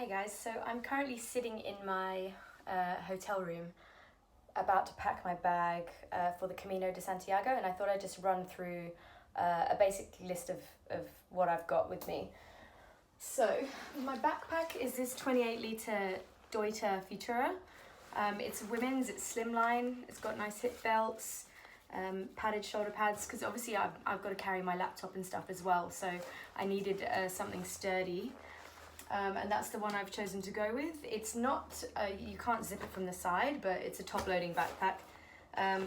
Hi guys, so I'm currently sitting in my hotel room about to pack my bag for the Camino De Santiago, and I thought I'd just run through a basic list of what I've got with me. So my backpack is this 28 litre Deuter Futura. It's women's, it's slimline, it's got nice hip belts, padded shoulder pads, because obviously I've got to carry my laptop and stuff as well, so I needed something sturdy. And that's the one I've chosen to go with. It's not, you can't zip it from the side, but it's a top-loading backpack.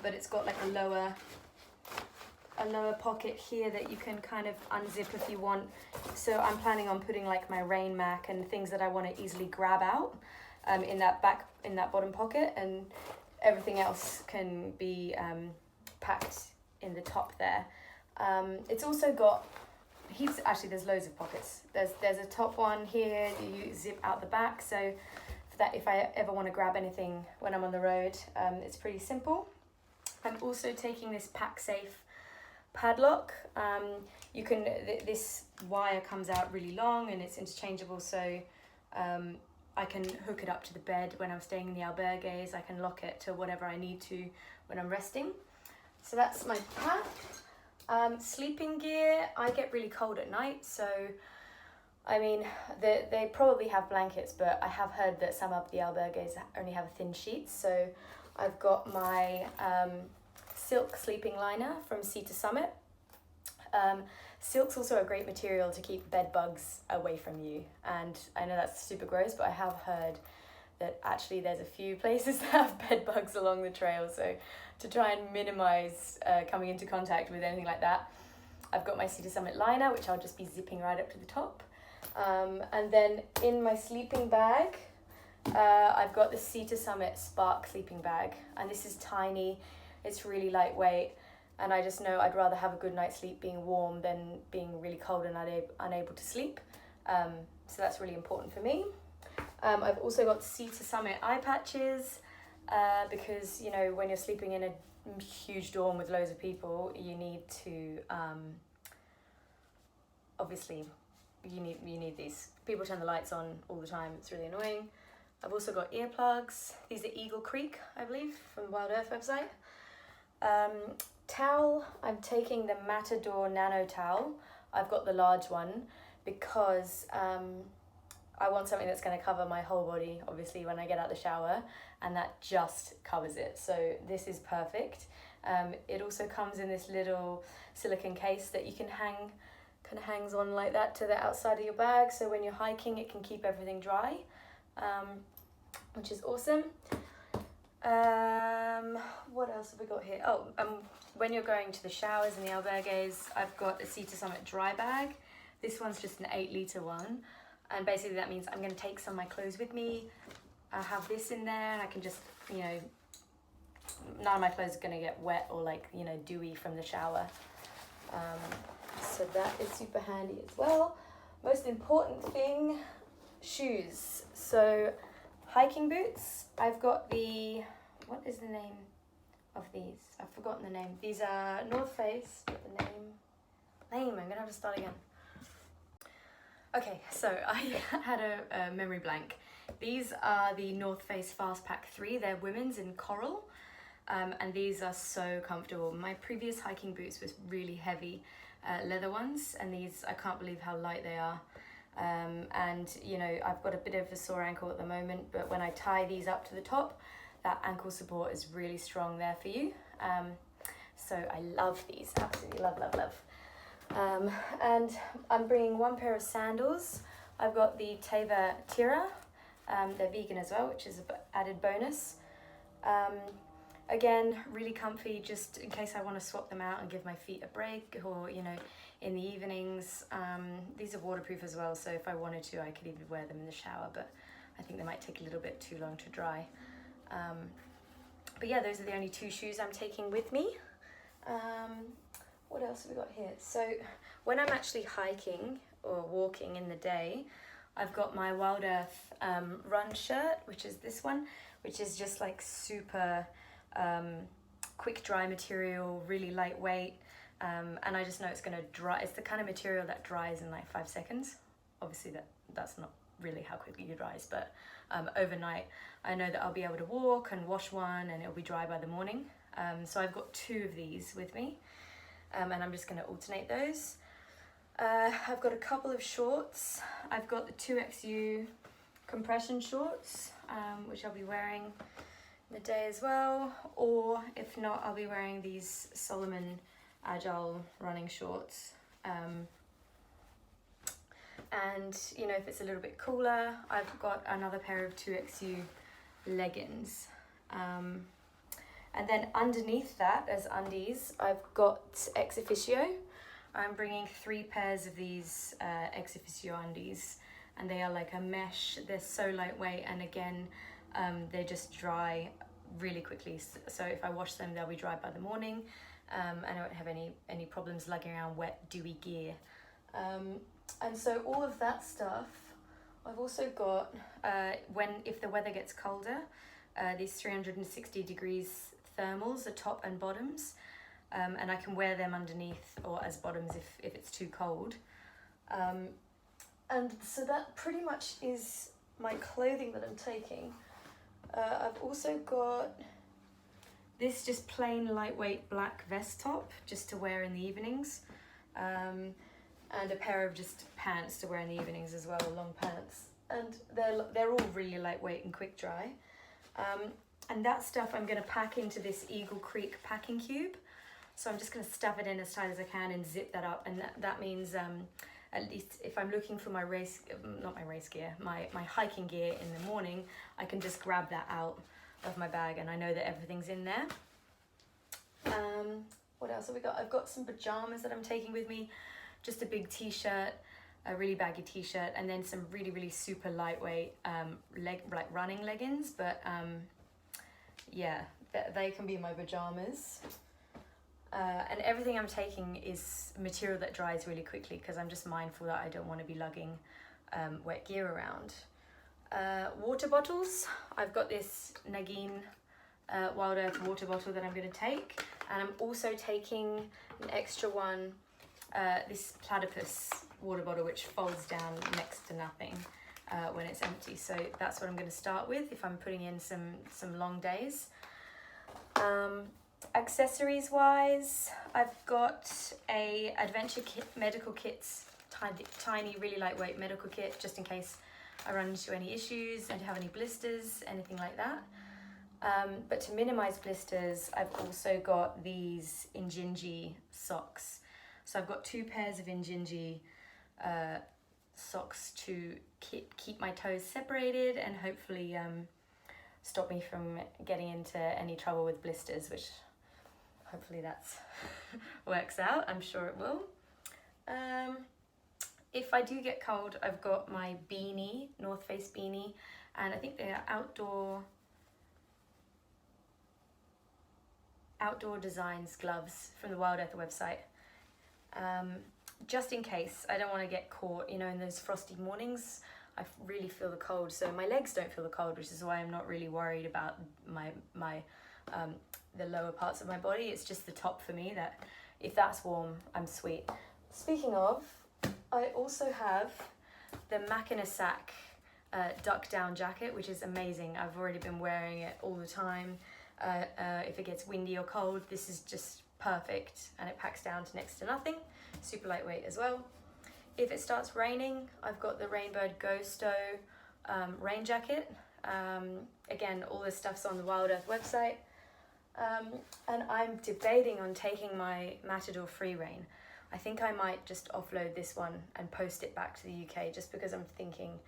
But it's got like a lower pocket here that you can kind of unzip if you want. So I'm planning on putting like my rain Mac and things that I want to easily grab out in that bottom pocket, and everything else can be packed in the top there. It's also got actually there's loads of pockets. There's a top one here, you zip out the back, so if I ever want to grab anything when I'm on the road, it's pretty simple. I'm also taking this PackSafe padlock. This wire comes out really long and it's interchangeable, so I can hook it up to the bed when I'm staying in the albergues. I can lock it to whatever I need to when I'm resting. So that's my pack. Sleeping gear, I get really cold at night, so I mean they probably have blankets, but I have heard that some of the albergues only have thin sheets. So I've got my silk sleeping liner from Sea to Summit. Silk's also a great material to keep bed bugs away from you, and I know that's super gross, but I have heard that actually there's a few places that have bed bugs along the trail, so to try and minimize coming into contact with anything like that, I've got my Sea to Summit liner, which I'll just be zipping right up to the top. And then in my sleeping bag, I've got the Sea to Summit Spark sleeping bag, and this is tiny, it's really lightweight, and I just know I'd rather have a good night's sleep being warm than being really cold and unable to sleep. So that's really important for me. I've also got Sea to Summit eye patches, because you know when you're sleeping in a huge dorm with loads of people, you need to obviously you need these. People turn the lights on all the time, it's really annoying. I've also got earplugs. These are Eagle Creek, I believe, from the Wild Earth website. Towel, I'm taking the Matador Nano towel. I've got the large one because I want something that's going to cover my whole body, obviously, when I get out the shower, and that just covers it. So this is perfect. It also comes in this little silicone case that you can hang, kind of hangs on like that to the outside of your bag. So when you're hiking, it can keep everything dry, which is awesome. What else have we got here? When you're going to the showers in the albergues, I've got a Sea to Summit dry bag. This one's just an 8 litre one. And basically that means I'm going to take some of my clothes with me. I have this in there, and I can just, you know, none of my clothes are going to get wet or like, you know, dewy from the shower. So that is super handy as well. Most important thing, shoes. So hiking boots. I've got what is the name of these? I've forgotten the name. These are North Face, but the name, I'm going to have to start again. Okay, so I had a memory blank. These are the North Face FastPack 3. They're women's in coral, and these are so comfortable. My previous hiking boots was really heavy leather ones, and these, I can't believe how light they are. And you know, I've got a bit of a sore ankle at the moment, but when I tie these up to the top, that ankle support is really strong there for you. So I love these, absolutely love. And I'm bringing one pair of sandals. I've got the Teva Tira. They're vegan as well, which is an added bonus. Again, really comfy, just in case I want to swap them out and give my feet a break, or you know, in the evenings. These are waterproof as well, so if I wanted to, I could even wear them in the shower, but I think they might take a little bit too long to dry. But yeah, those are the only 2 shoes I'm taking with me. What else have we got here? So when I'm actually hiking or walking in the day, I've got my Wild Earth run shirt, which is this one, which is just like super quick dry material, really lightweight, and I just know it's going to dry. It's the kind of material that dries in like 5 seconds. Obviously that's not really how quickly it dries, but overnight I know that I'll be able to walk and wash one and it'll be dry by the morning. So I've got 2 of these with me, and I'm just going to alternate those. I've got a couple of shorts. I've got the 2XU compression shorts, which I'll be wearing in the day as well, or if not, I'll be wearing these Salomon Agile running shorts. And you know, if it's a little bit cooler, I've got another pair of 2XU leggings. And then underneath that, as undies, I've got Exofficio. I'm bringing 3 pairs of these Exofficio Undies, and they are like a mesh. They're so lightweight, and again, they just dry really quickly. So if I wash them, they'll be dry by the morning. I won't have any problems lugging around wet, dewy gear. And so all of that stuff, I've also got, if the weather gets colder, these 360 degrees thermals, the top and bottoms, and I can wear them underneath or as bottoms if it's too cold. And so that pretty much is my clothing that I'm taking. I've also got this just plain lightweight black vest top just to wear in the evenings, and a pair of just pants to wear in the evenings as well, long pants. And they're all really lightweight and quick dry. And that stuff I'm going to pack into this Eagle Creek packing cube. So I'm just going to stuff it in as tight as I can and zip that up. And that means at least if I'm looking for my my hiking gear in the morning, I can just grab that out of my bag and I know that everything's in there. What else have we got? I've got some pajamas that I'm taking with me. Just a big t-shirt, a really baggy t-shirt, and then some really, really super lightweight like running leggings. But yeah, they can be my pajamas. And everything I'm taking is material that dries really quickly because I'm just mindful that I don't want to be lugging wet gear around. Water bottles. I've got this Nagin Wild Earth water bottle that I'm going to take, and I'm also taking an extra one, this platypus water bottle, which folds down next to nothing when it's empty. So that's what I'm going to start with if I'm putting in some long days. Accessories wise, I've got a adventure kit, medical kits, tiny, really lightweight medical kit, just in case I run into any issues and have any blisters, anything like that. But to minimize blisters, I've also got these Injinji socks. So I've got 2 pairs of Injinji socks to keep my toes separated and hopefully stop me from getting into any trouble with blisters, which hopefully that's works out. I'm sure it will. If I do get cold, I've got my beanie, North Face beanie, and I think they are outdoor designs gloves from the Wild Earth website. Just in case I don't want to get caught, you know, in those frosty mornings. I really feel the cold, so my legs don't feel the cold, which is why I'm not really worried about the lower parts of my body. It's just the top for me that if that's warm, I'm sweet. Speaking of, I also have the A Sac Down Jacket, which is amazing. I've already been wearing it all the time. If it gets windy or cold, this is just perfect, and it packs down to next to nothing. Super lightweight as well. If it starts raining, I've got the Rainbird Ghosto rain jacket. Again, all this stuff's on the Wild Earth website. And I'm debating on taking my Matador FreeRain. I think I might just offload this one and post it back to the UK, just because I'm thinking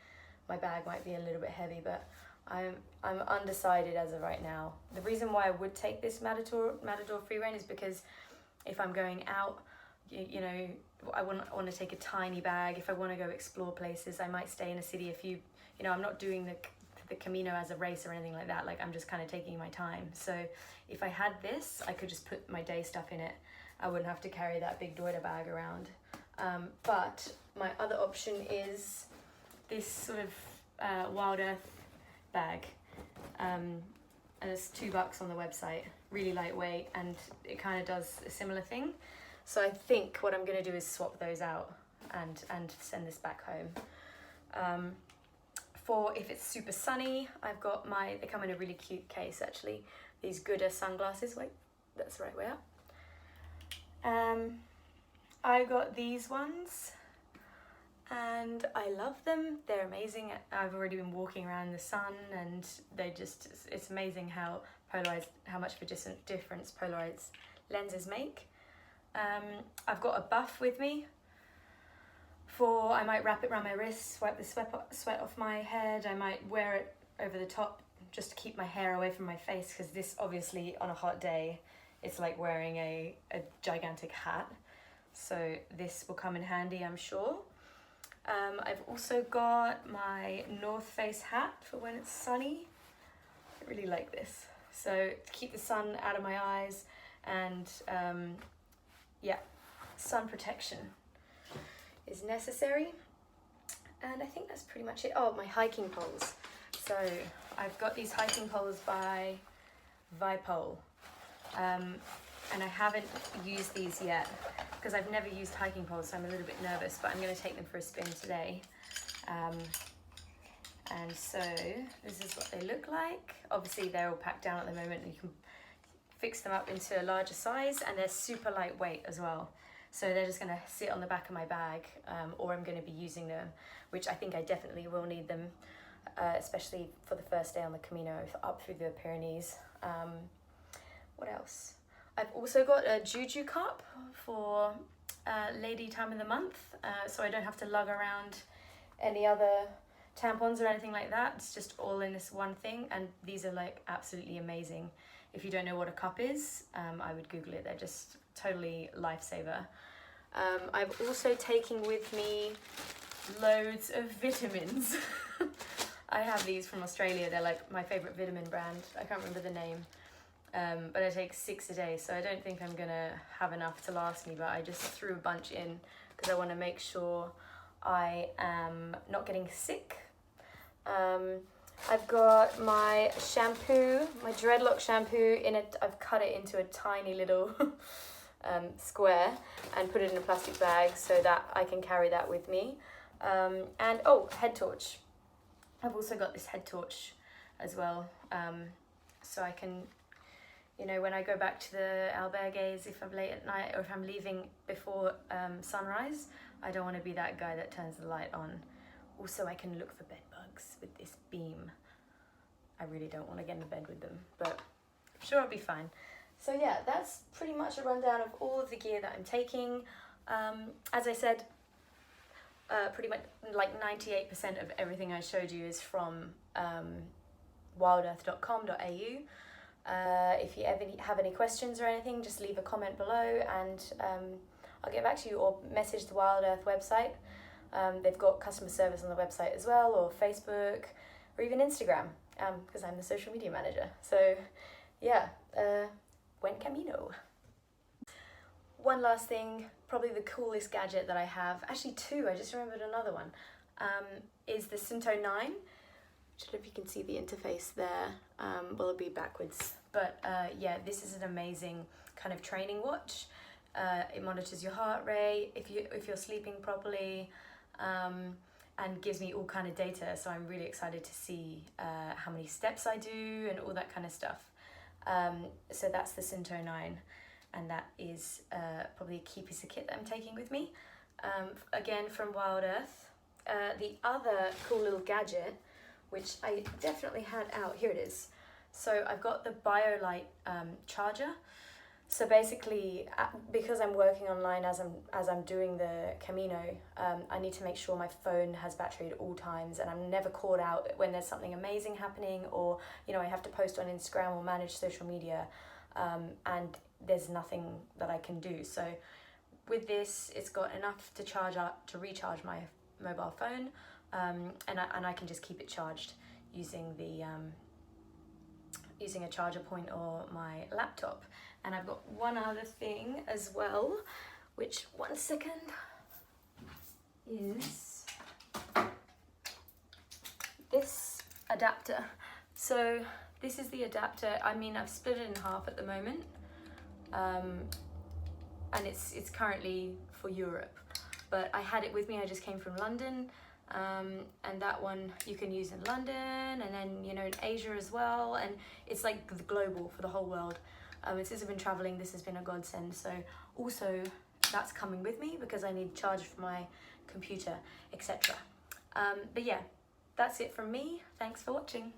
my bag might be a little bit heavy, but I'm undecided as of right now. The reason why I would take this Matador FreeRain is because if I'm going out, you know, I want to take a tiny bag. If I want to go explore places, I might stay in a city. You know, I'm not doing the Camino as a race or anything like that. Like, I'm just kind of taking my time. So if I had this, I could just put my day stuff in it. I wouldn't have to carry that big Deuter bag around. But my other option is this sort of Wild Earth bag. And it's $2 on the website, really lightweight, and it kind of does a similar thing. So I think what I'm going to do is swap those out and send this back home. For if it's super sunny, I've got they come in a really cute case actually, these Deuter sunglasses. Wait, that's the right way up. I got these ones and I love them. They're amazing. I've already been walking around in the sun and it's amazing how much of a difference polarized lenses make. I've got a buff with me I might wrap it around my wrist, wipe the sweat off my head. I might wear it over the top just to keep my hair away from my face, because this obviously on a hot day, it's like wearing a gigantic hat. So this will come in handy, I'm sure. I've also got my North Face hat for when it's sunny. I really like this. So to keep the sun out of my eyes and yeah, sun protection is necessary. And I think that's pretty much it. Oh, my hiking poles. So I've got these hiking poles by Vipole. And I haven't used these yet because I've never used hiking poles, so I'm a little bit nervous, but I'm going to take them for a spin today. And so this is what they look like. Obviously they're all packed down at the moment, and you can fix them up into a larger size, and they're super lightweight as well. So they're just going to sit on the back of my bag, or I'm going to be using them, which I think I definitely will need them, especially for the first day on the Camino up through the Pyrenees. What else? I've also got a Juju cup for lady time of the month, so I don't have to lug around any other tampons or anything like that. It's just all in this one thing, and these are like absolutely amazing. If you don't know what a cup is, I would Google it. They're just totally lifesaver. I've also taken with me loads of vitamins. I have these from Australia. They're like my favorite vitamin brand. I can't remember the name. But I take 6 a day, so I don't think I'm gonna have enough to last me, but I just threw a bunch in because I want to make sure I am not getting sick. I've got my shampoo, my dreadlock shampoo in it. I've cut it into a tiny little square and put it in a plastic bag so that I can carry that with me. And oh, head torch. I've also got this head torch as well, so I can, you know, when I go back to the albergues, if I'm late at night or if I'm leaving before sunrise, I don't want to be that guy that turns the light on. Also, I can look for bed bugs with this beam. I really don't want to get in bed with them, but I'm sure I'll be fine. So yeah, that's pretty much a rundown of all of the gear that I'm taking. As I said, pretty much like 98% of everything I showed you is from wildearth.com.au. If you ever have any questions or anything, just leave a comment below and I'll get back to you, or message the Wild Earth website. They've got customer service on the website as well, or Facebook, or even Instagram, because I'm the social media manager. So yeah, buen camino. One last thing, probably the coolest gadget that I have, actually two, I just remembered another one, is the Cinto 9. I don't know if you can see the interface there. Well, it'll be backwards, but yeah, this is an amazing kind of training watch. It monitors your heart rate, if you're sleeping properly, and gives me all kind of data. So I'm really excited to see how many steps I do and all that kind of stuff. So that's the Cinto 9, and that is probably a key piece of kit that I'm taking with me. Again, from Wild Earth. The other cool little gadget, which I definitely had out, here it is. So I've got the BioLite charger. So basically, because I'm working online as I'm doing the Camino, I need to make sure my phone has battery at all times, and I'm never caught out when there's something amazing happening, or you know, I have to post on Instagram or manage social media, and there's nothing that I can do. So with this, it's got enough to recharge my mobile phone, and I can just keep it charged using the using a charger point or my laptop. And I've got one other thing as well, which, one second, is this adapter. So this is the adapter. I mean, I've split it in half at the moment, and it's currently for Europe. But I had it with me. I just came from London, and that one you can use in London, and then, you know, in Asia as well, and it's like the global for the whole world. Since I've been traveling, this has been a godsend. So also that's coming with me because I need charge for my computer, etc. But yeah, that's it from me. Thanks for watching.